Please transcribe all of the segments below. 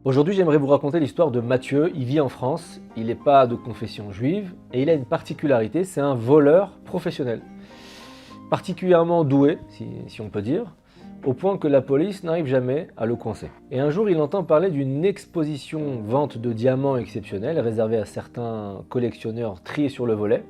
Aujourd'hui, j'aimerais vous raconter l'histoire de Mathieu. Il vit en France, il n'est pas de confession juive et il a une particularité, c'est un voleur professionnel. Particulièrement doué, si on peut dire, au point que la police n'arrive jamais à le coincer. Et un jour, il entend parler d'une exposition vente de diamants exceptionnelle réservée à certains collectionneurs triés sur le volet.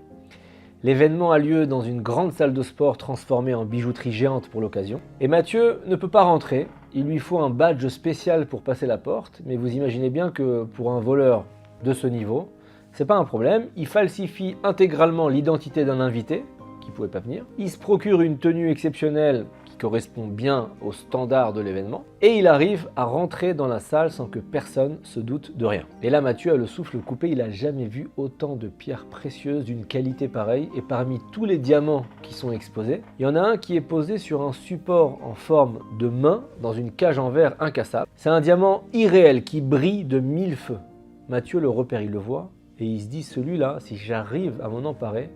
L'événement a lieu dans une grande salle de sport transformée en bijouterie géante pour l'occasion. Et Mathieu ne peut pas rentrer, il lui faut un badge spécial pour passer la porte, mais vous imaginez bien que pour un voleur de ce niveau, c'est pas un problème, il falsifie intégralement l'identité d'un invité, qui pouvait pas venir, il se procure une tenue exceptionnelle qui correspond bien aux standards de l'événement, et il arrive à rentrer dans la salle sans que personne se doute de rien. Et là, Mathieu a le souffle coupé, il n'a jamais vu autant de pierres précieuses d'une qualité pareille, et parmi tous les diamants qui sont exposés, il y en a un qui est posé sur un support en forme de main dans une cage en verre incassable. C'est un diamant irréel qui brille de 1000 feux. Mathieu le repère, il le voit, et il se dit, celui-là, si j'arrive à m'en emparer,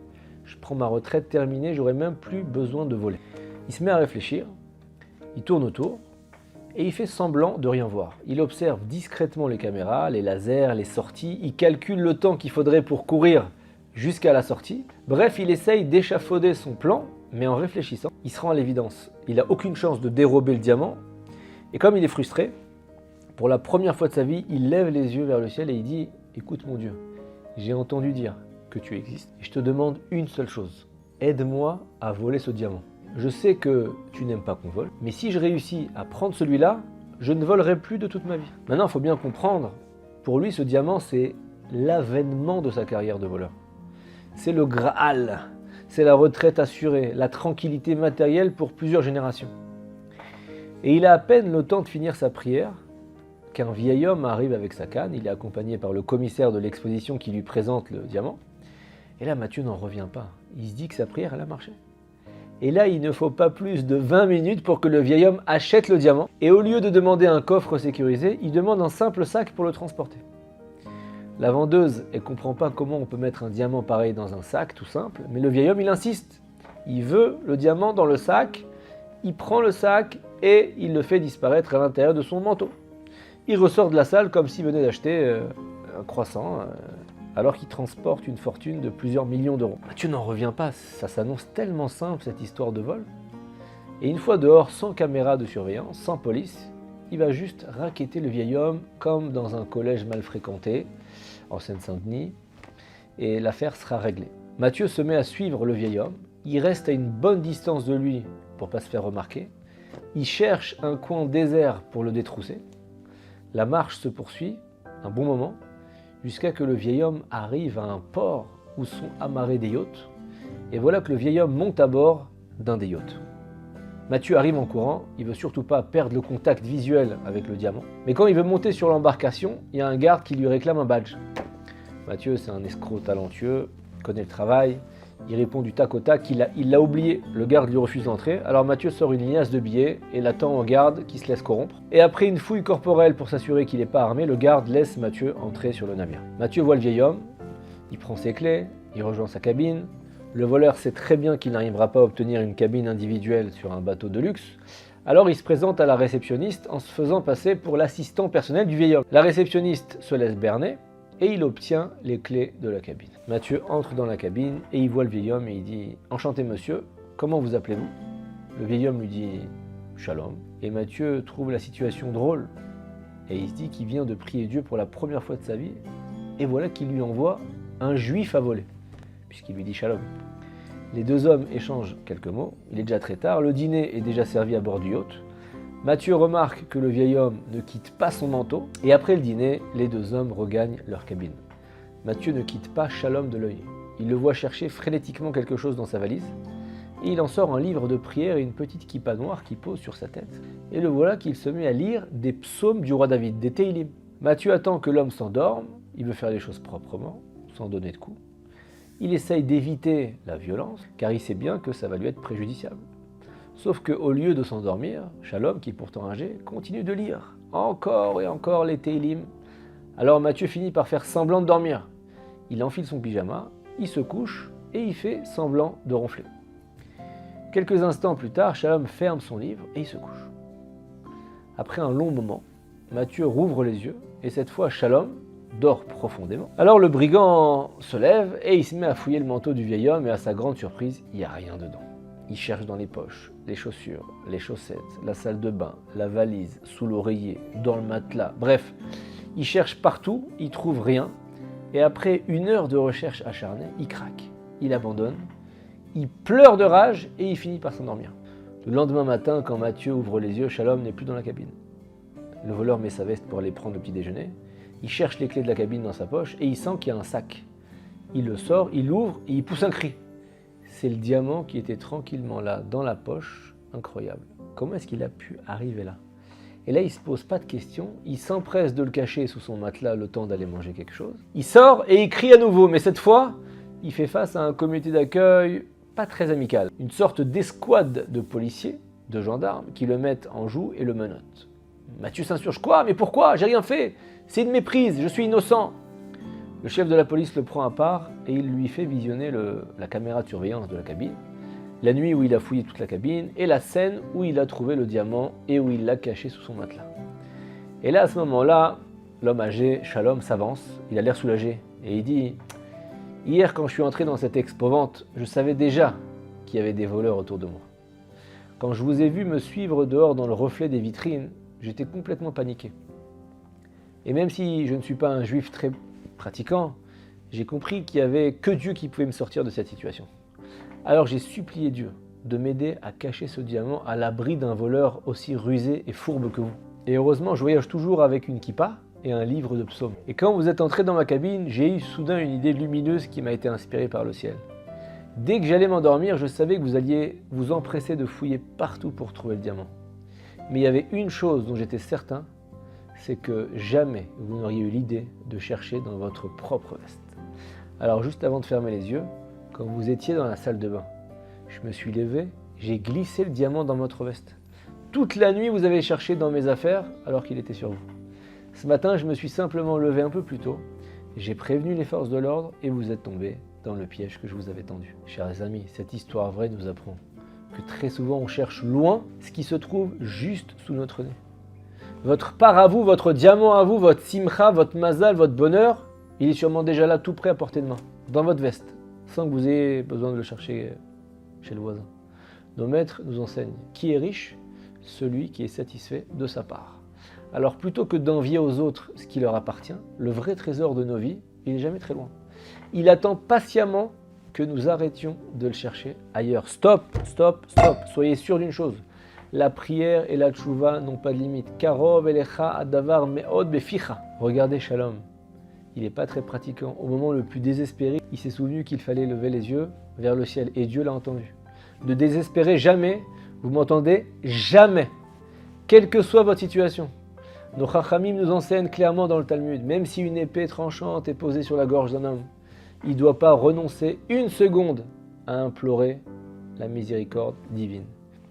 je prends ma retraite terminée, j'aurai même plus besoin de voler. Il se met à réfléchir, il tourne autour et il fait semblant de rien voir. Il observe discrètement les caméras, les lasers, les sorties, il calcule le temps qu'il faudrait pour courir jusqu'à la sortie. Bref, il essaye d'échafauder son plan, mais en réfléchissant, il se rend à l'évidence. Il n'a aucune chance de dérober le diamant et comme il est frustré, pour la première fois de sa vie, il lève les yeux vers le ciel et il dit « Écoute mon Dieu, j'ai entendu dire que tu existes et je te demande une seule chose. Aide-moi à voler ce diamant. Je sais que tu n'aimes pas qu'on vole, mais si je réussis à prendre celui-là, je ne volerai plus de toute ma vie. » Maintenant, il faut bien comprendre, pour lui, ce diamant, c'est l'avènement de sa carrière de voleur. C'est le Graal, c'est la retraite assurée, la tranquillité matérielle pour plusieurs générations. Et il a à peine le temps de finir sa prière qu'un vieil homme arrive avec sa canne, il est accompagné par le commissaire de l'exposition qui lui présente le diamant. Et là, Mathieu n'en revient pas. Il se dit que sa prière, elle a marché. Et là, il ne faut pas plus de 20 minutes pour que le vieil homme achète le diamant. Et au lieu de demander un coffre sécurisé, il demande un simple sac pour le transporter. La vendeuse, elle ne comprend pas comment on peut mettre un diamant pareil dans un sac, tout simple. Mais le vieil homme, il insiste. Il veut le diamant dans le sac. Il prend le sac et il le fait disparaître à l'intérieur de son manteau. Il ressort de la salle comme s'il venait d'acheter un croissant, alors qu'il transporte une fortune de plusieurs millions d'euros. Mathieu n'en revient pas, ça s'annonce tellement simple cette histoire de vol. Et une fois dehors, sans caméra de surveillance, sans police, il va juste racketter le vieil homme comme dans un collège mal fréquenté, en Seine-Saint-Denis, et l'affaire sera réglée. Mathieu se met à suivre le vieil homme, il reste à une bonne distance de lui pour ne pas se faire remarquer, il cherche un coin désert pour le détrousser. La marche se poursuit un bon moment, jusqu'à que le vieil homme arrive à un port où sont amarrés des yachts. Et voilà que le vieil homme monte à bord d'un des yachts. Mathieu arrive en courant, il ne veut surtout pas perdre le contact visuel avec le diamant. Mais quand il veut monter sur l'embarcation, il y a un garde qui lui réclame un badge. Mathieu, c'est un escroc talentueux, il connaît le travail, il répond du tac au tac, il l'a oublié, le garde lui refuse d'entrer, alors Mathieu sort une liasse de billets et l'attend en garde qui se laisse corrompre. Et après une fouille corporelle pour s'assurer qu'il n'est pas armé, le garde laisse Mathieu entrer sur le navire. Mathieu voit le vieil homme, il prend ses clés, il rejoint sa cabine. Le voleur sait très bien qu'il n'arrivera pas à obtenir une cabine individuelle sur un bateau de luxe, alors il se présente à la réceptionniste en se faisant passer pour l'assistant personnel du vieil homme. La réceptionniste se laisse berner, et il obtient les clés de la cabine. Mathieu entre dans la cabine et il voit le vieil homme et il dit « Enchanté monsieur, comment vous appelez-vous » Le vieil homme lui dit « Shalom ». Et Mathieu trouve la situation drôle et il se dit qu'il vient de prier Dieu pour la première fois de sa vie et voilà qu'il lui envoie un juif à voler, puisqu'il lui dit « Shalom ». Les deux hommes échangent quelques mots, il est déjà très tard, le dîner est déjà servi à bord du yacht. Mathieu remarque que le vieil homme ne quitte pas son manteau et après le dîner, les deux hommes regagnent leur cabine. Mathieu ne quitte pas Shalom de l'œil. Il le voit chercher frénétiquement quelque chose dans sa valise et il en sort un livre de prière et une petite kippa noire qui pose sur sa tête. Et le voilà qu'il se met à lire des psaumes du roi David, des Teilim. Mathieu attend que l'homme s'endorme, il veut faire les choses proprement, sans donner de coups. Il essaye d'éviter la violence car il sait bien que ça va lui être préjudiciable. Sauf qu'au lieu de s'endormir, Shalom, qui est pourtant âgé, continue de lire encore et encore les Teilim. Alors Mathieu finit par faire semblant de dormir. Il enfile son pyjama, il se couche et il fait semblant de ronfler. Quelques instants plus tard, Shalom ferme son livre et il se couche. Après un long moment, Mathieu rouvre les yeux, et cette fois Shalom dort profondément. Alors le brigand se lève et il se met à fouiller le manteau du vieil homme, et à sa grande surprise, il n'y a rien dedans. Il cherche dans les poches, les chaussures, les chaussettes, la salle de bain, la valise, sous l'oreiller, dans le matelas, bref, il cherche partout, il trouve rien, et après 1 heure de recherche acharnée, il craque, il abandonne, il pleure de rage et il finit par s'endormir. Le lendemain matin, quand Mathieu ouvre les yeux, Shalom n'est plus dans la cabine. Le voleur met sa veste pour aller prendre le petit déjeuner. Il cherche les clés de la cabine dans sa poche et il sent qu'il y a un sac. Il le sort, il l'ouvre et il pousse un cri. C'est le diamant qui était tranquillement là, dans la poche. Incroyable. Comment est-ce qu'il a pu arriver là? Et là, il ne se pose pas de questions. Il s'empresse de le cacher sous son matelas le temps d'aller manger quelque chose. Il sort et il crie à nouveau. Mais cette fois, il fait face à un comité d'accueil pas très amical. Une sorte d'escouade de policiers, de gendarmes, qui le mettent en joue et le menottent. Mathieu s'insurge. Quoi? Mais pourquoi? J'ai rien fait. C'est une méprise. Je suis innocent. Le chef de la police le prend à part et il lui fait visionner la caméra de surveillance de la cabine, la nuit où il a fouillé toute la cabine et la scène où il a trouvé le diamant et où il l'a caché sous son matelas. Et là, à ce moment-là, l'homme âgé, Shalom, s'avance. Il a l'air soulagé et il dit: hier, quand je suis entré dans cette expo-vente, je savais déjà qu'il y avait des voleurs autour de moi. Quand je vous ai vu me suivre dehors dans le reflet des vitrines, j'étais complètement paniqué. Et même si je ne suis pas un juif très pratiquant, j'ai compris qu'il n'y avait que Dieu qui pouvait me sortir de cette situation. Alors j'ai supplié Dieu de m'aider à cacher ce diamant à l'abri d'un voleur aussi rusé et fourbe que vous. Et heureusement, je voyage toujours avec une kippa et un livre de psaumes. Et quand vous êtes entré dans ma cabine, j'ai eu soudain une idée lumineuse qui m'a été inspirée par le ciel. Dès que j'allais m'endormir, je savais que vous alliez vous empresser de fouiller partout pour trouver le diamant. Mais il y avait une chose dont j'étais certain, c'est que jamais vous n'auriez eu l'idée de chercher dans votre propre veste. Alors juste avant de fermer les yeux, quand vous étiez dans la salle de bain, je me suis levé, j'ai glissé le diamant dans votre veste. Toute la nuit, vous avez cherché dans mes affaires alors qu'il était sur vous. Ce matin, je me suis simplement levé un peu plus tôt, j'ai prévenu les forces de l'ordre et vous êtes tombés dans le piège que je vous avais tendu. Chers amis, cette histoire vraie nous apprend que très souvent on cherche loin ce qui se trouve juste sous notre nez. Votre part à vous, votre diamant à vous, votre simcha, votre mazal, votre bonheur, il est sûrement déjà là tout prêt à portée de main, dans votre veste, sans que vous ayez besoin de le chercher chez le voisin. Nos maîtres nous enseignent qui est riche, celui qui est satisfait de sa part. Alors plutôt que d'envier aux autres ce qui leur appartient, le vrai trésor de nos vies, il n'est jamais très loin. Il attend patiemment que nous arrêtions de le chercher ailleurs. Stop, stop, stop. Soyez sûr d'une chose. La prière et la tchouva n'ont pas de limite. Karov elecha adavar meod beficha. Regardez Shalom. Il n'est pas très pratiquant. Au moment le plus désespéré, il s'est souvenu qu'il fallait lever les yeux vers le ciel. Et Dieu l'a entendu. Ne désespérez jamais. Vous m'entendez? Jamais. Quelle que soit votre situation. Nos chachamim nous enseignent clairement dans le Talmud, même si une épée tranchante est posée sur la gorge d'un homme, il ne doit pas renoncer une seconde à implorer la miséricorde divine.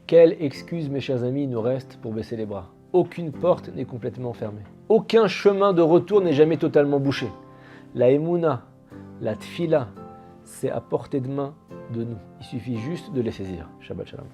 Quelle excuse, mes chers amis, il nous reste pour baisser les bras? Aucune porte n'est complètement fermée. Aucun chemin de retour n'est jamais totalement bouché. La émouna, la tfila, c'est à portée de main de nous. Il suffit juste de les saisir. Shabbat shalom.